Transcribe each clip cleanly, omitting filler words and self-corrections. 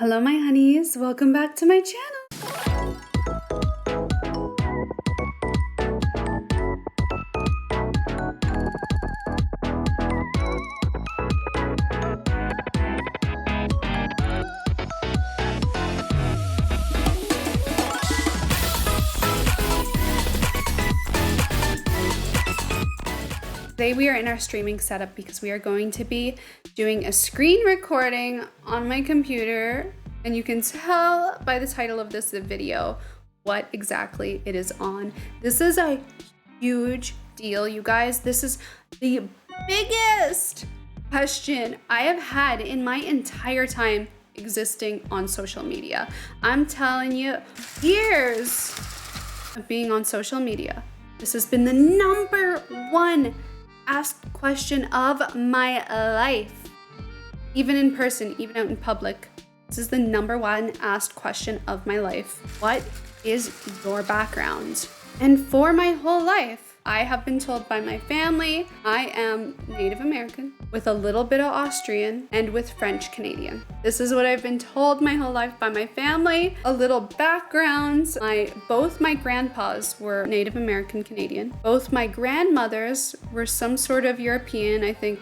Hello my honeys, welcome back to my channel. Today we are in our streaming setup because we are going to be doing a screen recording on my computer, and you can tell by the title of this video what exactly it is on. This is a huge deal, you guys. This is the biggest question I have had in my entire time existing on social media. I'm telling you, years of being on social media, this has been the number one asked question of my life. Even in person, even out in public, this is the number one asked question of my life. What is your background? And for my whole life, I have been told by my family I am Native American with a little bit of Austrian and with French Canadian. This is what I've been told my whole life by my family. A little background, both my grandpas were Native American Canadian. Both my grandmothers were some sort of European. I think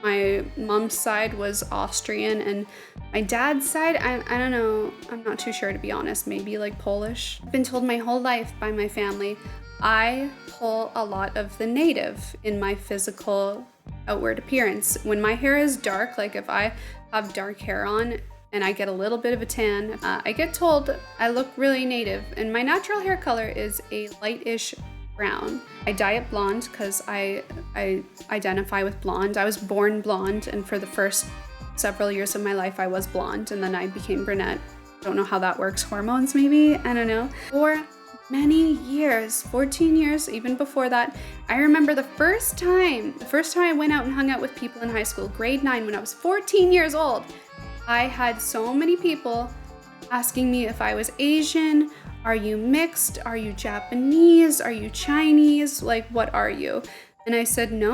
my mom's side was Austrian and my dad's side, I don't know, I'm not too sure to be honest, maybe like Polish. I've been told my whole life by my family I pull a lot of the native in my physical outward appearance. When my hair is dark, like if I have dark hair on and I get a little bit of a tan, I get told I look really native, and my natural hair color is a lightish brown. I dye it blonde because I identify with blonde. I was born blonde, and for the first several years of my life I was blonde, and then I became brunette. Don't know how that works. Hormones maybe? I don't know. For many years, 14 years, even before that, I remember the first time I went out and hung out with people in high school, grade 9, when I was 14 years old. I had so many people asking me if I was Asian. Are you mixed? Are you Japanese? Are you Chinese? Like, what are you? And I said, no,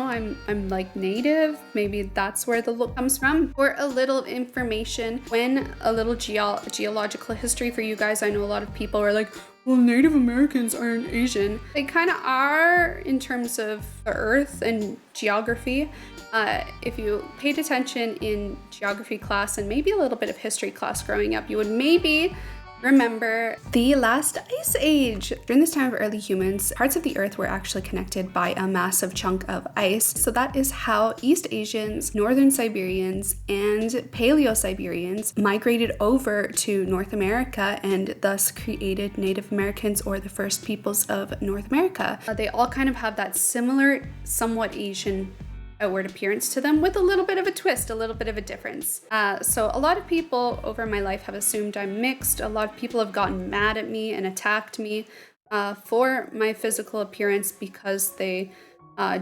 I'm like native. Maybe that's where the look comes from. For a little information, a little geological history for you guys. I know a lot of people are like, well, Native Americans aren't Asian. They kind of are in terms of the earth and geography. If you paid attention in geography class and maybe a little bit of history class growing up, you would maybe remember the last ice age. During this time of early humans, parts of the earth were actually connected by a massive chunk of ice. So that is how East Asians, Northern Siberians, and Paleo-Siberians migrated over to North America and thus created Native Americans, or the first peoples of North America. They all kind of have that similar, somewhat Asian outward appearance to them, with a little bit of a twist, a little bit of a difference. So a lot of people over my life have assumed I'm mixed. A lot of people have gotten mad at me and attacked me for my physical appearance because they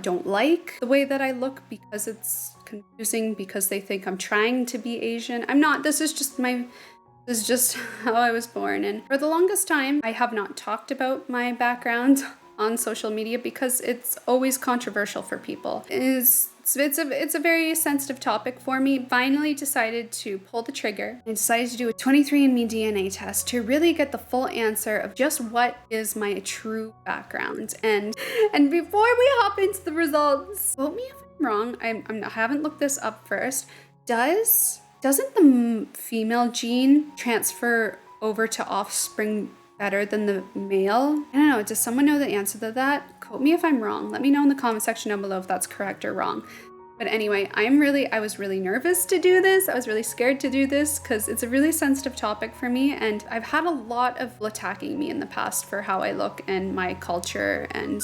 don't like the way that I look, because it's confusing, because they think I'm trying to be Asian. I'm not. This is just how I was born. And for the longest time, I have not talked about my background on social media because it's always controversial for people. It's a very sensitive topic for me. Finally decided to pull the trigger. I decided to do a 23andMe DNA test to really get the full answer of just what is my true background. And before we hop into the results, quote me if I'm wrong, I haven't looked this up first. Doesn't the female gene transfer over to offspring better than the male? I don't know. Does someone know the answer to that? Quote me if I'm wrong. Let me know in the comment section down below if that's correct or wrong. But anyway, I was really nervous to do this. I was really scared to do this because it's a really sensitive topic for me, and I've had a lot of people attacking me in the past for how I look and my culture and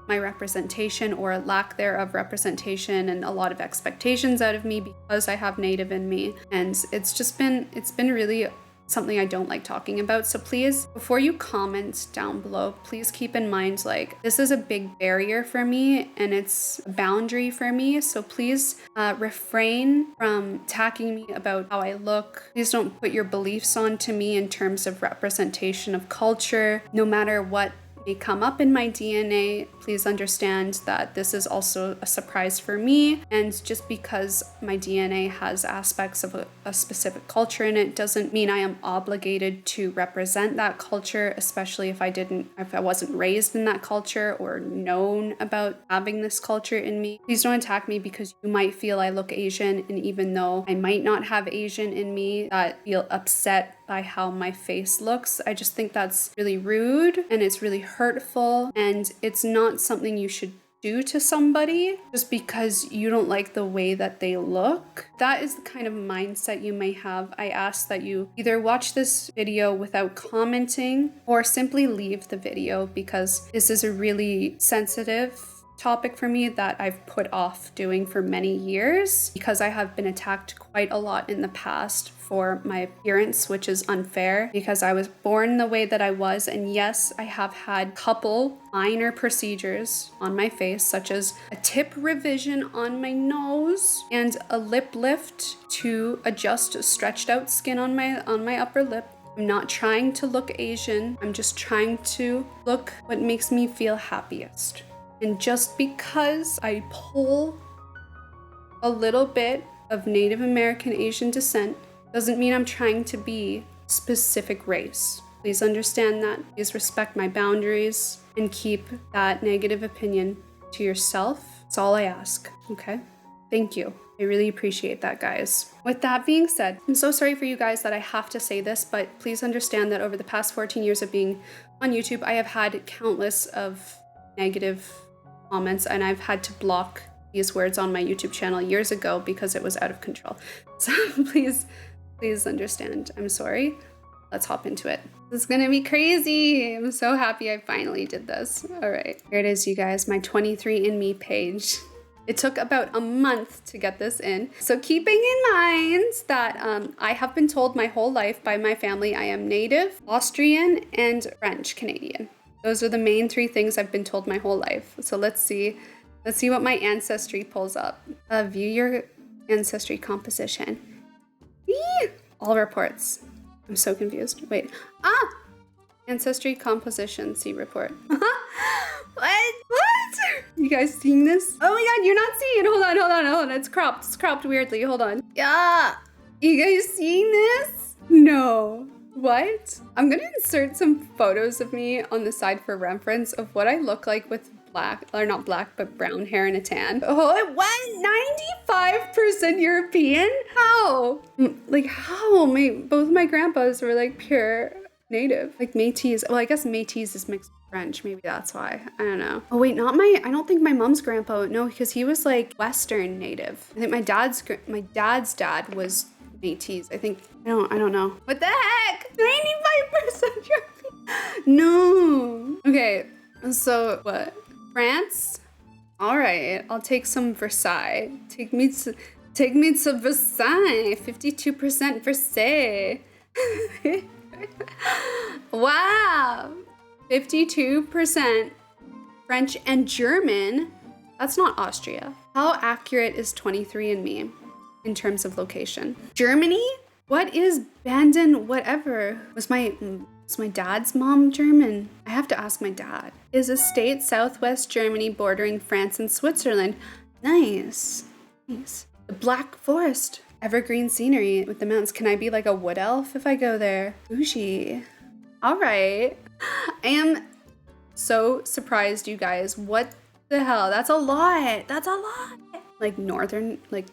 my representation, or lack thereof representation, and a lot of expectations out of me because I have Native in me. And it's been really something I don't like talking about. So please, before you comment down below, please keep in mind, like, this is a big barrier for me and it's a boundary for me. So please refrain from attacking me about how I look. Please don't put your beliefs onto me in terms of representation of culture, no matter what may come up in my DNA, please understand that this is also a surprise for me. And just because my DNA has aspects of a specific culture in it doesn't mean I am obligated to represent that culture, especially if I wasn't raised in that culture or known about having this culture in me. Please don't attack me because you might feel I look Asian, and even though I might not have Asian in me, that feel upset by how my face looks. I just think that's really rude and it's really hurtful, and it's not something you should do to somebody just because you don't like the way that they look. That is the kind of mindset you may have. I ask that you either watch this video without commenting or simply leave the video, because this is a really sensitive topic for me that I've put off doing for many years because I have been attacked quite a lot in the past for my appearance, which is unfair because I was born the way that I was. And yes, I have had a couple minor procedures on my face, such as a tip revision on my nose and a lip lift to adjust stretched out skin on my upper lip. I'm not trying to look Asian. I'm just trying to look what makes me feel happiest. And just because I pull a little bit of Native American Asian descent doesn't mean I'm trying to be specific race. Please understand that. Please respect my boundaries and keep that negative opinion to yourself. That's all I ask, okay? Thank you. I really appreciate that, guys. With that being said, I'm so sorry for you guys that I have to say this, but please understand that over the past 14 years of being on YouTube, I have had countless of negative comments, and I've had to block these words on my YouTube channel years ago because it was out of control. So please understand. I'm sorry. Let's hop into it. This is gonna be crazy. I'm so happy I finally did this. All right, here it is, you guys, my 23andMe page. It took about a month to get this in. So keeping in mind that I have been told my whole life by my family I am Native, Austrian, and French Canadian. Those are the main three things I've been told my whole life. So let's see what my ancestry pulls up. View your ancestry composition. Eee! All reports. I'm so confused. Wait. Ancestry composition. See report. What? You guys seeing this? Oh my god, you're not seeing. Hold on. It's cropped weirdly. Hold on. Yeah. You guys seeing this? No. What? I'm gonna insert some photos of me on the side for reference of what I look like with not black, but brown hair and a tan. Oh, what? 95% European? How? Like how? Both my grandpas were like pure Native. Like Métis. Well, I guess Métis is mixed with French. Maybe that's why. I don't know. Oh wait, I don't think my mom's grandpa. No, because he was like Western Native. I think my dad's dad was Métis. I think, I don't know. What the heck? 95% European. No. Okay, so what? France? All right, I'll take some Versailles. Take me to Versailles. 52% Versailles. Wow. 52% French and German. That's not Austria. How accurate is 23andMe in terms of location? Germany? What is Banden whatever? Was my dad's mom German? I have to ask my dad. Is a state southwest Germany bordering France and Switzerland. Nice. The Black Forest. Evergreen scenery with the mountains. Can I be like a wood elf if I go there? Bougie. All right. I am so surprised, you guys. What the hell? That's a lot. Like northern, like,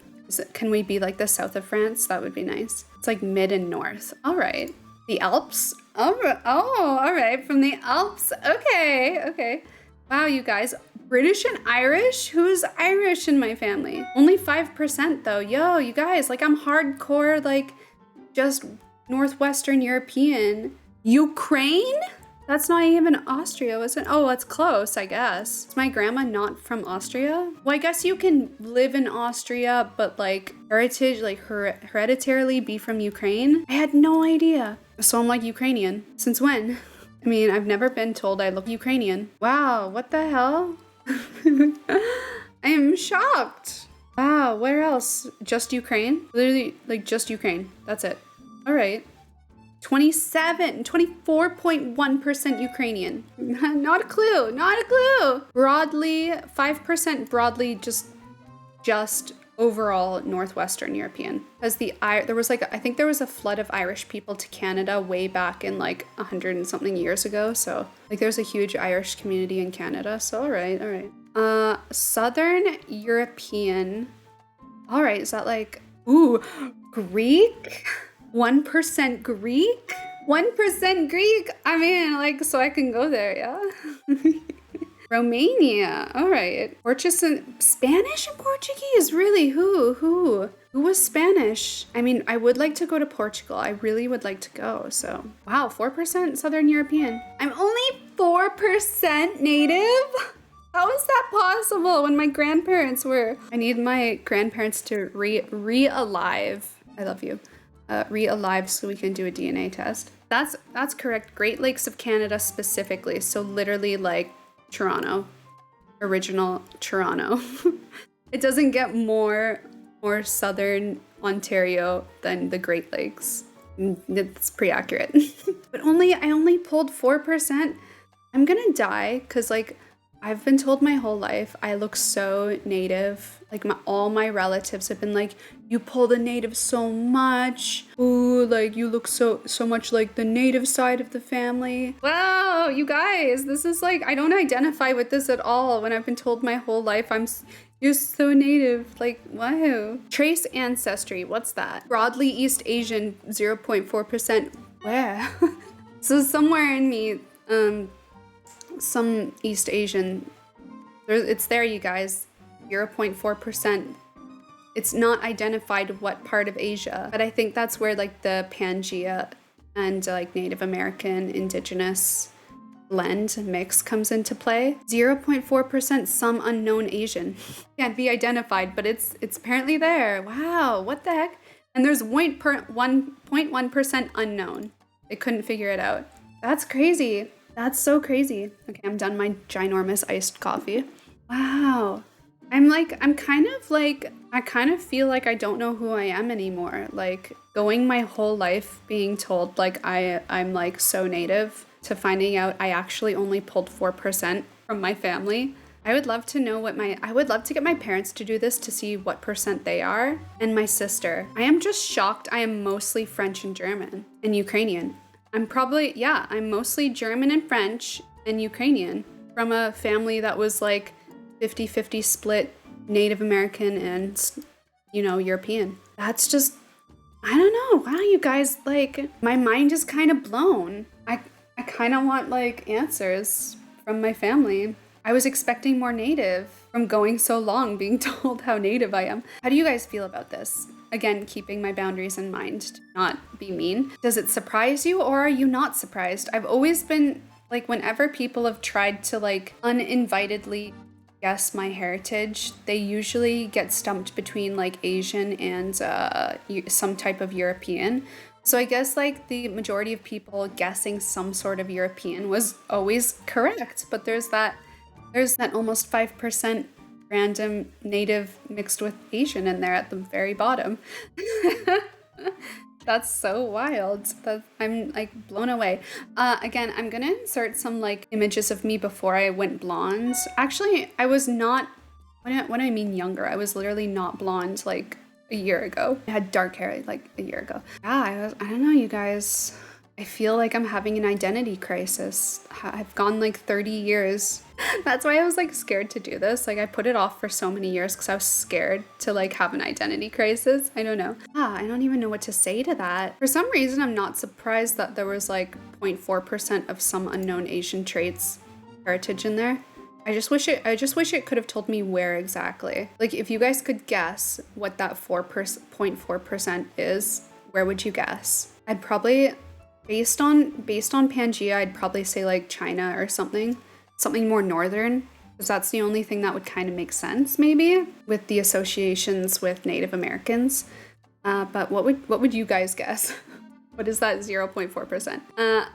can we be like the south of France? That would be nice. It's like mid and north. All right. The Alps. All right. From the Alps. Okay. Wow, you guys. British and Irish? Who's Irish in my family? Only 5% though. Yo, you guys, like I'm hardcore, like just Northwestern European. Ukraine? That's not even Austria, is it? Oh, it's close, I guess. Is my grandma not from Austria? Well, I guess you can live in Austria, but like hereditarily be from Ukraine? I had no idea. So I'm like Ukrainian. Since when? I mean, I've never been told I look Ukrainian. Wow, what the hell? I am shocked. Wow, where else? Just Ukraine? Literally, like just Ukraine. That's it. All right. 24.1% Ukrainian. Not a clue, not a clue. Broadly, 5% broadly, just overall Northwestern European. Because there was like, I think there was a flood of Irish people to Canada way back in like 100 and something years ago. So like there's a huge Irish community in Canada. So all right. Southern European. All right, is that like, ooh, Greek? 1% Greek? 1% Greek? I mean, like, so I can go there, yeah? Romania, all right. Spanish and Portuguese, really? Who was Spanish? I mean, I would like to go to Portugal. I really would like to go, so. Wow, 4% Southern European. I'm only 4% native? How is that possible when my grandparents were? I need my grandparents to re-alive. I love you. Re-alive so we can do a DNA test. That's correct. Great Lakes of Canada specifically. So literally like Toronto, original Toronto. It doesn't get more southern Ontario than the Great Lakes. It's pretty accurate. But I only pulled 4%. I'm gonna die because like I've been told my whole life I look so native. Like all my relatives have been like, you pull the native so much. Ooh, like you look so much like the native side of the family. Wow, you guys, this is like, I don't identify with this at all when I've been told my whole life you're so native. Like, wow. Trace ancestry, what's that? Broadly East Asian, 0.4%. Where? So somewhere in me, some East Asian, it's there, you guys. 0.4%. It's not identified what part of Asia, but I think that's where like the Pangea and like Native American indigenous blend mix comes into play. 0.4% some unknown Asian. Can't be identified, but it's apparently there. Wow, what the heck? And there's 1.1% unknown. They couldn't figure it out. That's crazy. That's so crazy. Okay, I'm done my ginormous iced coffee. Wow. I kind of feel like I don't know who I am anymore. Like going my whole life being told like I'm like so native to finding out I actually only pulled 4% from my family. I would love to know I would love to get my parents to do this to see what percent they are. And my sister. I am just shocked. I am mostly French and German and Ukrainian. I'm mostly German and French and Ukrainian from a family that was like 50-50 split Native American and, European. That's just, I don't know. Wow, you guys, like, my mind is kind of blown. I kind of want, like, answers from my family. I was expecting more native from going so long being told how native I am. How do you guys feel about this? Again, keeping my boundaries in mind to not be mean. Does it surprise you or are you not surprised? I've always been, like, whenever people have tried to, like, uninvitedly guess my heritage, they usually get stumped between like Asian and some type of European. So I guess like the majority of people guessing some sort of European was always correct, but there's that almost 5% random native mixed with Asian in there at the very bottom. That's so wild. I'm like blown away. Again, I'm gonna insert some like images of me before I went blonde. Actually, I was not, what do I mean younger? I was literally not blonde like a year ago. I had dark hair like a year ago. Yeah, I don't know, you guys. I feel like I'm having an identity crisis. I've gone like 30 years. That's why I was like scared to do this. Like I put it off for so many years because I was scared to like have an identity crisis. I don't know. I don't even know what to say to that. For some reason, I'm not surprised that there was like 0.4% of some unknown Asian traits heritage in there. I just wish it could have told me where exactly. Like if you guys could guess what that 0.4% is, where would you guess? I'd probably, based on Pangea, I'd probably say like China or something more northern, because that's the only thing that would kind of make sense maybe with the associations with Native Americans. But what would you guys guess? What is that 0.4%?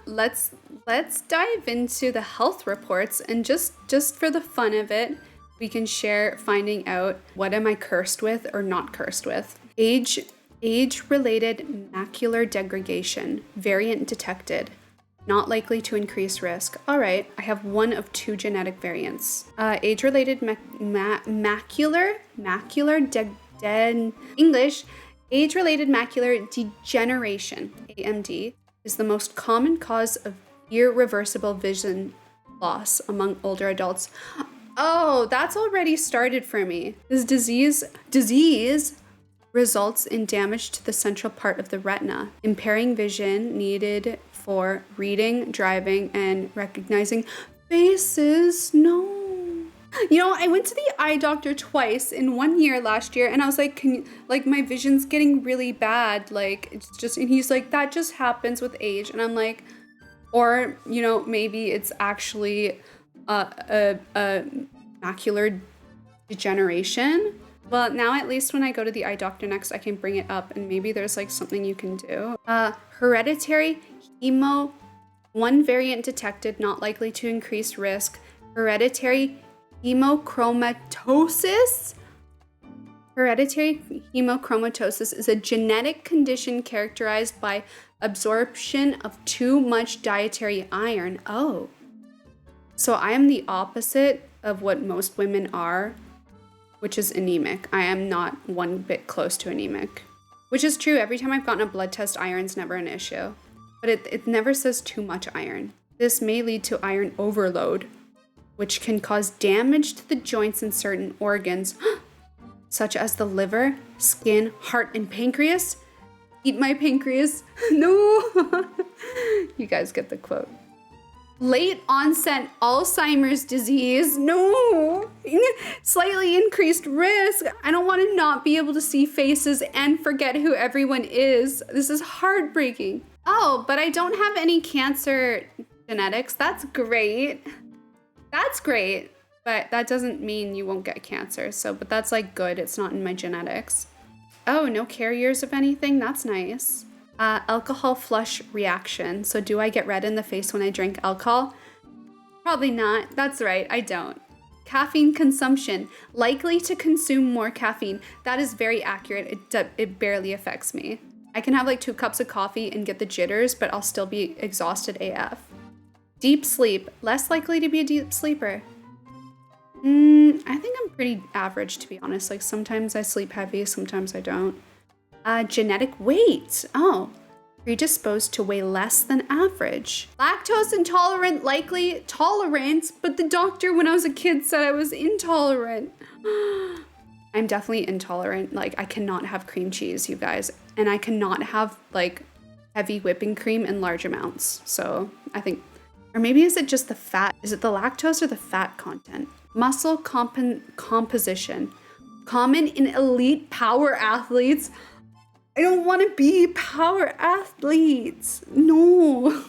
Let's dive into the health reports, and just for the fun of it, we can share finding out what am I cursed with or not cursed with. Age Age-related macular degradation, variant detected. Not likely to increase risk. All right, I have one of 2 genetic variants. Age-related English, age-related macular degeneration, AMD, is the most common cause of irreversible vision loss among older adults. Oh, that's already started for me. This disease results in damage to the central part of the retina, impairing vision needed for reading, driving, and recognizing faces. No. You know, I went to the eye doctor twice in 1 year last year, and I was like, can you, like, my vision's getting really bad. Like, it's just, and he's like, that just happens with age. And I'm like, or, you know, maybe it's actually a macular degeneration. Well, now at least when I go to the eye doctor next, I can bring it up and maybe there's like something you can do. Hereditary one variant detected, not likely to increase risk. Hereditary hemochromatosis? Hereditary hemochromatosis is a genetic condition characterized by absorption of too much dietary iron. Oh, so I am the opposite of what most women are, which is anemic. I am not one bit close to anemic, which is true. Every time I've gotten a blood test, iron's never an issue, but it never says too much iron. This may lead to iron overload, which can cause damage to the joints in certain organs, such as the liver, skin, heart, and pancreas. Eat my pancreas. No. You guys get the quote. Late onset Alzheimer's disease. No. Slightly increased risk. I don't want to not be able to see faces and forget who everyone is. This is heartbreaking. Oh, but I don't have any cancer genetics. That's great. That's great. But that doesn't mean you won't get cancer. So, but that's like good. It's not in my genetics. Oh, no carriers of anything? That's nice. Alcohol flush reaction. So do I get red in the face when I drink alcohol? Probably not. That's right, I don't. Caffeine consumption. Likely to consume more caffeine. That is very accurate. It barely affects me. I can have like 2 cups of coffee and get the jitters, but I'll still be exhausted AF. Deep sleep. Less likely to be a deep sleeper. I think I'm pretty average, to be honest. Like sometimes I sleep heavy, sometimes I don't. Genetic weight. Oh, predisposed to weigh less than average. Lactose intolerant, likely tolerant, but the doctor when I was a kid said I was intolerant. I'm definitely intolerant. Like I cannot have cream cheese, you guys. And I cannot have like heavy whipping cream in large amounts. So I think, or maybe is it just the fat? Is it the lactose or the fat content? Muscle composition. Common in elite power athletes. I don't want to be power athletes. No.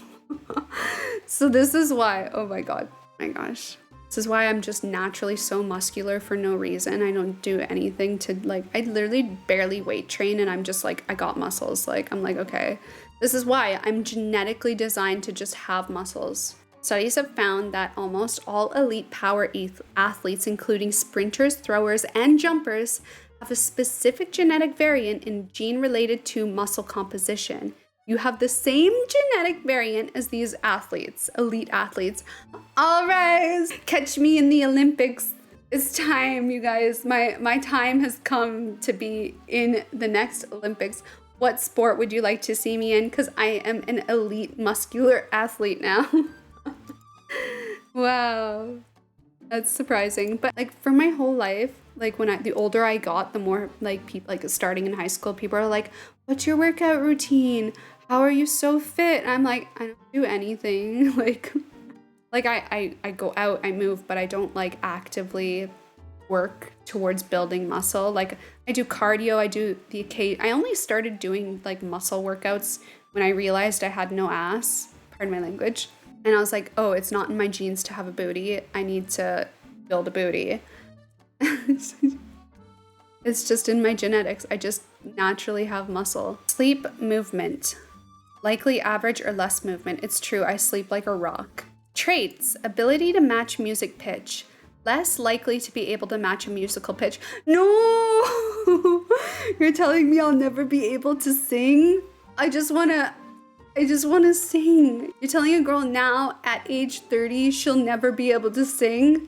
So this is why, oh my God, my gosh. This is why I'm just naturally so muscular for no reason. I don't do anything to like, I literally barely weight train and I'm just like, I got muscles. Like, I'm like, okay, this is why I'm genetically designed to just have muscles. Studies have found that almost all elite power athletes, including sprinters, throwers, and jumpers, have a specific genetic variant in gene related to muscle composition. You have the same genetic variant as these athletes, elite athletes. All right, catch me in the Olympics. It's time, you guys. My time has come to be in the next Olympics. What sport would you like to see me in? Because I am an elite muscular athlete now. Wow, that's surprising. But like for my whole life, like the older I got, the more like people, like starting in high school, people are like, what's your workout routine? How are you so fit? And I'm like, I don't do anything. like I go out, I move, but I don't like actively work towards building muscle. Like I do cardio, I do the occasion. I only started doing like muscle workouts when I realized I had no ass, pardon my language. And I was like, oh, it's not in my genes to have a booty. I need to build a booty. It's just in my genetics. I just naturally have muscle. Sleep movement. Likely average or less movement. It's true, I sleep like a rock. Traits. Ability to match music pitch. Less likely to be able to match a musical pitch. No! You're telling me I'll never be able to sing? I just wanna sing. You're telling a girl now at age 30 she'll never be able to sing?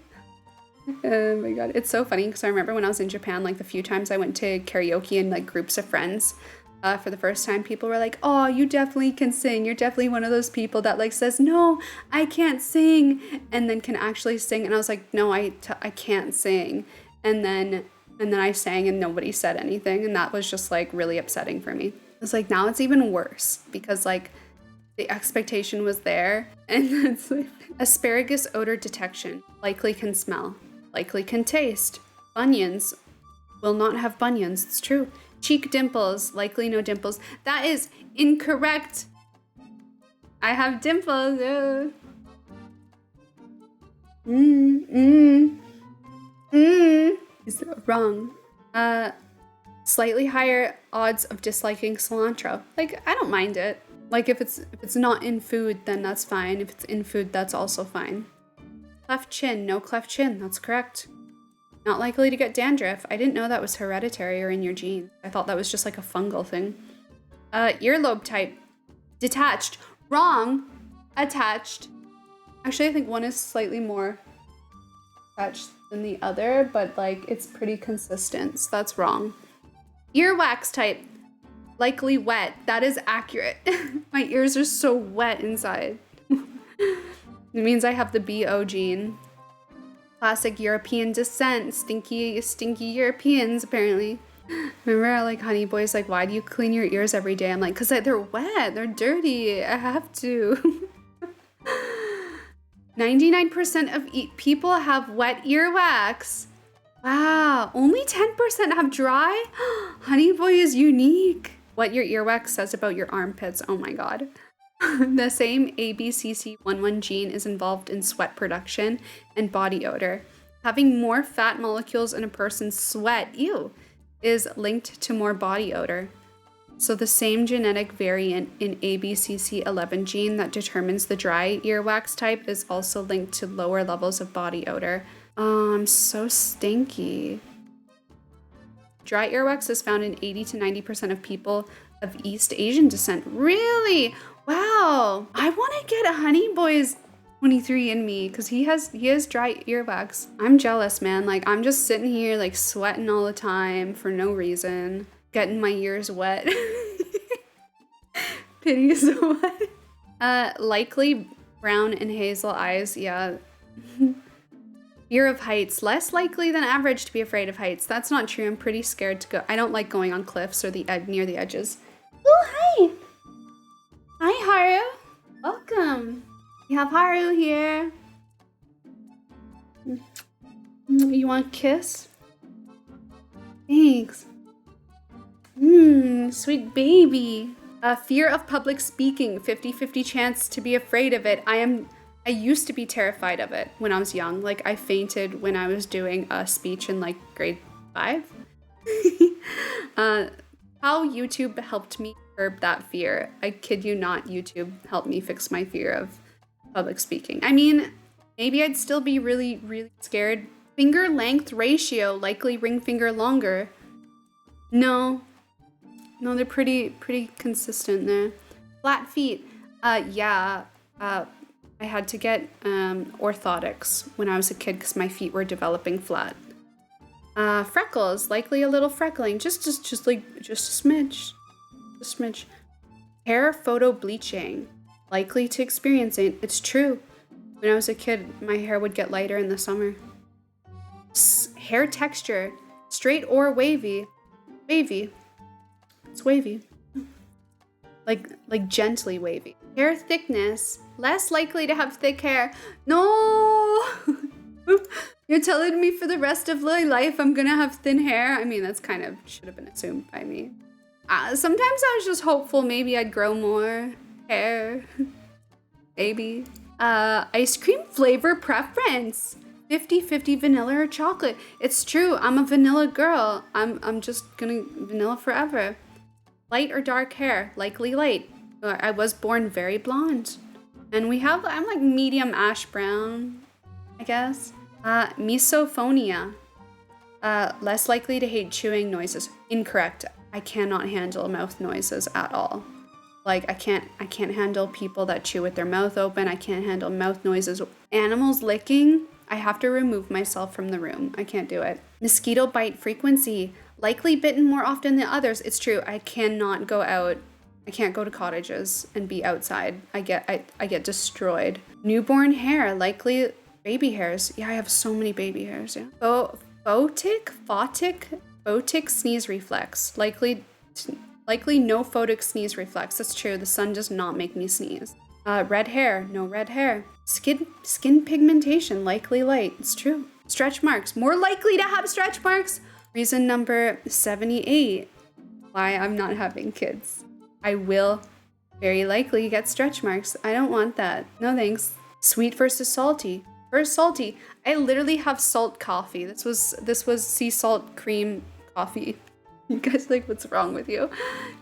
Oh my god, it's so funny because I remember when I was in Japan, like the few times I went to karaoke in like groups of friends for the first time, people were like, oh, you definitely can sing. You're definitely one of those people that like says, no, I can't sing, and then can actually sing. And I was like, no, I can't sing. And then I sang and nobody said anything. And that was just like really upsetting for me. It's like, now it's even worse because like the expectation was there. And it's like, asparagus odor detection, likely can smell, likely can taste. Bunions, will not have bunions, it's true. Cheek dimples, likely no dimples. That is incorrect. I have dimples. Is wrong. Slightly higher odds of disliking cilantro. Like, I don't mind it. Like, if it's not in food, then that's fine. If it's in food, that's also fine. Cleft chin, no cleft chin, that's correct. Not likely to get dandruff. I didn't know that was hereditary or in your genes. I thought that was just like a fungal thing. Earlobe type, detached. Wrong. Attached. Actually, I think one is slightly more attached than the other, but like it's pretty consistent, so that's wrong. Earwax type, likely wet. That is accurate. My ears are so wet inside. It means I have the BO gene. Classic European descent. Stinky Europeans, apparently. Remember, like, Honey Boy's like, why do you clean your ears every day? I'm like, because they're wet. They're dirty. I have to. 99% of people have wet earwax. Wow. Only 10% have dry? Honey Boy is unique. What your earwax says about your armpits. Oh my god. The same ABCC11 gene is involved in sweat production and body odor. Having more fat molecules in a person's sweat, is linked to more body odor. So the same genetic variant in ABCC11 gene that determines the dry earwax type is also linked to lower levels of body odor. I'm so stinky. Dry earwax is found in 80 to 90% of people of East Asian descent. Really? Wow, I want to get a Honey Boy's 23andMe because he has dry earwax. I'm jealous, man. Like, I'm just sitting here like sweating all the time for no reason, getting my ears wet. Pity is wet. Likely brown and hazel eyes. Yeah. Fear of heights. Less likely than average to be afraid of heights. That's not true. I'm pretty scared to go. I don't like going on cliffs or near the edges. Oh, hi. Hi, Haru. Welcome. We have Haru here. You want a kiss? Thanks. Sweet baby. Fear of public speaking. 50-50 chance to be afraid of it. I used to be terrified of it when I was young. Like, I fainted when I was doing a speech in like grade 5. How YouTube helped me curb that fear. I kid you not, YouTube helped me fix my fear of public speaking. I mean, maybe I'd still be really, really scared. Finger length ratio, likely ring finger longer. No, they're pretty consistent there. Flat feet, yeah. I had to get orthotics when I was a kid because my feet were developing flat. Freckles, likely a little freckling, just a smidge. A smidge. Hair photo bleaching, likely to experience it. It's true. When I was a kid, my hair would get lighter in the summer. Hair texture, straight or wavy. Wavy. It's wavy. Like gently wavy. Hair thickness, less likely to have thick hair. No! You're telling me for the rest of my life I'm gonna have thin hair? I mean, that's kind of should have been assumed by me. Sometimes I was just hopeful maybe I'd grow more hair. Maybe. Ice cream flavor preference. 50-50 vanilla or chocolate. It's true, I'm a vanilla girl. I'm just gonna vanilla forever. Light or dark hair? Likely light. I was born very blonde. And I'm like medium ash brown, I guess. Misophonia. Less likely to hate chewing noises. Incorrect. I cannot handle mouth noises at all. Like I can't handle people that chew with their mouth open. I can't handle mouth noises. Animals licking, I have to remove myself from the room. I can't do it. Mosquito bite frequency. Likely bitten more often than others. It's true. I cannot go out. I can't go to cottages and be outside. I get destroyed. Newborn hair. Likely baby hairs. Yeah, I have so many baby hairs. Yeah. Photic sneeze reflex. Likely no photic sneeze reflex. That's true. The sun does not make me sneeze. Red hair. No red hair. Skin pigmentation. Likely light. It's true. Stretch marks. More likely to have stretch marks. Reason number 78. Why I'm not having kids. I will very likely get stretch marks. I don't want that. No thanks. Sweet versus salty. First salty. I literally have salt coffee. This was sea salt cream coffee. You guys like, what's wrong with you?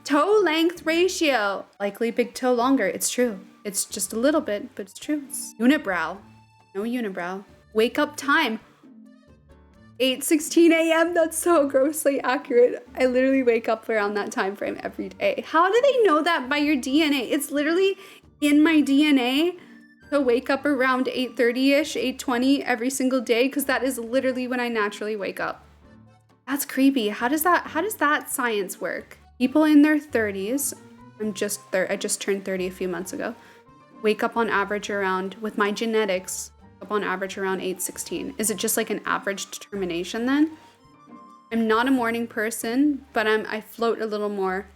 Toe length ratio. Likely big toe longer. It's true. It's just a little bit, but it's true. It's unibrow. No unibrow. Wake up time. 8:16 a.m. That's so grossly accurate. I literally wake up around that time frame every day. How do they know that by your DNA? It's literally in my DNA to wake up around 8:30ish, 8:20 every single day, because that is literally when I naturally wake up. That's creepy. How does that science work? People in their 30s, I just turned 30 a few months ago, wake up on average around, with my genetics, up on average around 8:16. Is it just like an average determination then? I'm not a morning person, but I float a little more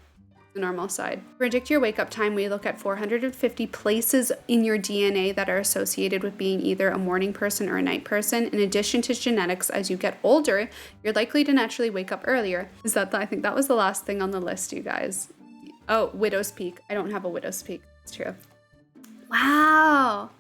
the normal side. To predict your wake up time, we look at 450 places in your DNA that are associated with being either a morning person or a night person. In addition to genetics, as you get older, you're likely to naturally wake up earlier. I think that was the last thing on the list, you guys. Oh, widow's peak. I don't have a widow's peak. It's true. Wow.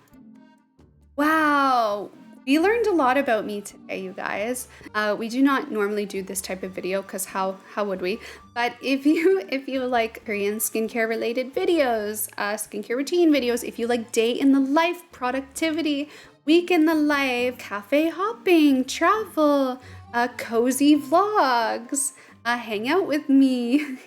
Wow. We learned a lot about me today, you guys. We do not normally do this type of video because how would we? But if you like Korean skincare related videos, skincare routine videos, if you like day in the life, productivity, week in the life, cafe hopping, travel, cozy vlogs, hang out with me,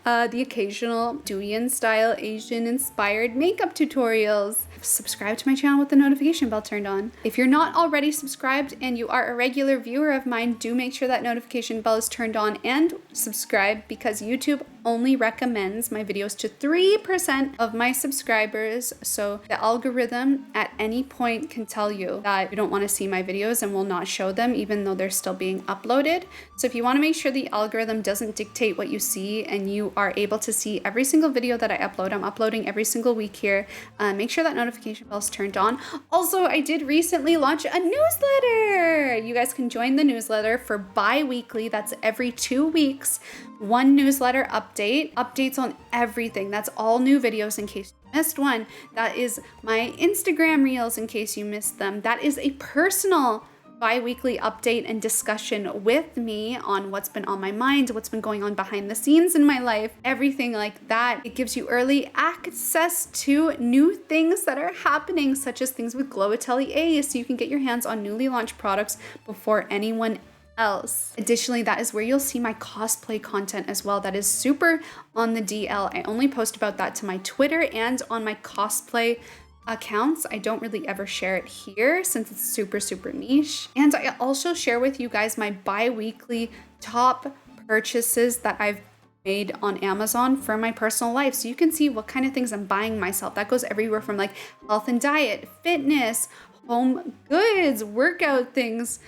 the occasional Douyin style Asian inspired makeup tutorials. Subscribe to my channel with the notification bell turned on. If you're not already subscribed and you are a regular viewer of mine, do make sure that notification bell is turned on and subscribe, because YouTube only recommends my videos to 3% of my subscribers. So the algorithm at any point can tell you that you don't want to see my videos and will not show them even though they're still being uploaded. So if you want to make sure the algorithm doesn't dictate what you see and you are able to see every single video that I upload, I'm uploading every single week here, make sure that notification bell's turned on. Also, I did recently launch a newsletter. You guys can join the newsletter for bi-weekly. That's every 2 weeks. One newsletter updates on everything. That's all new videos in case you missed one. That is my Instagram reels in case you missed them. That is a personal bi-weekly update and discussion with me on what's been on my mind, what's been going on behind the scenes in my life, everything like that. It gives you early access to new things that are happening, such as things with Glow Atelier, so you can get your hands on newly launched products before anyone else. Additionally, that is where you'll see my cosplay content as well. That is super on the DL. I only post about that to my Twitter and on my cosplay accounts. I don't really ever share it here since it's super niche. And I also share with you guys my bi-weekly top purchases that I've made on Amazon for my personal life, so you can see what kind of things I'm buying myself. That goes everywhere from like health and diet, fitness, home goods, workout things,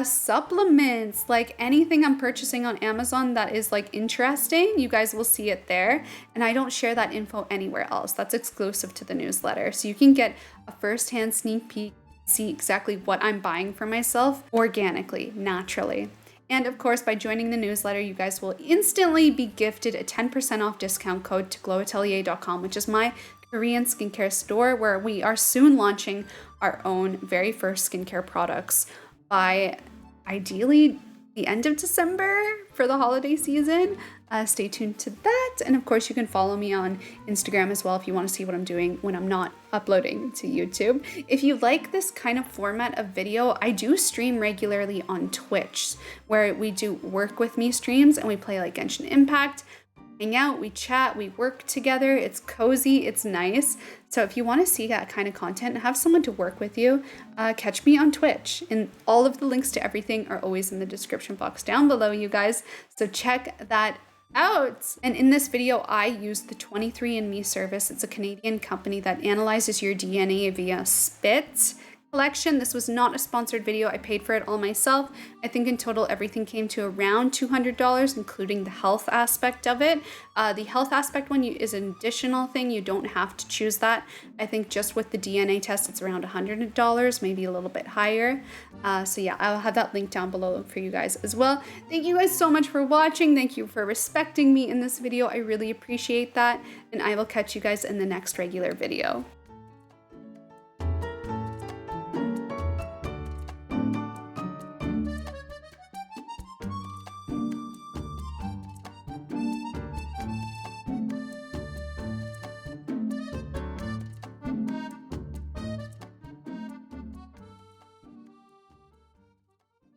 supplements, like anything I'm purchasing on Amazon that is like interesting, you guys will see it there. And I don't share that info anywhere else. That's exclusive to the newsletter. So you can get a first-hand sneak peek, see exactly what I'm buying for myself organically, naturally. And of course, by joining the newsletter, you guys will instantly be gifted a 10% off discount code to glowatelier.com, which is my Korean skincare store, where we are soon launching our own very first skincare products by ideally the end of December for the holiday season. Stay tuned to that. And of course, you can follow me on Instagram as well if you want to see what I'm doing when I'm not uploading to YouTube. If you like this kind of format of video, I do stream regularly on Twitch, where we do work with me streams and we play like Genshin Impact, hang out, we chat, we work together. It's cozy, it's nice. So if you want to see that kind of content and have someone to work with you, catch me on Twitch. And all of the links to everything are always in the description box down below, you guys. So check that out. And in this video, I used the 23andMe service. It's a Canadian company that analyzes your DNA via spit collection. This was not a sponsored video. I paid for it all myself. I think in total everything came to around $200, including the health aspect of it. The health aspect one is an additional thing. You don't have to choose that. I think just with the DNA test, it's around $100, maybe a little bit higher. So yeah, I'll have that link down below for you guys as well. Thank you guys so much for watching. Thank you for respecting me in this video. I really appreciate that. And I will catch you guys in the next regular video.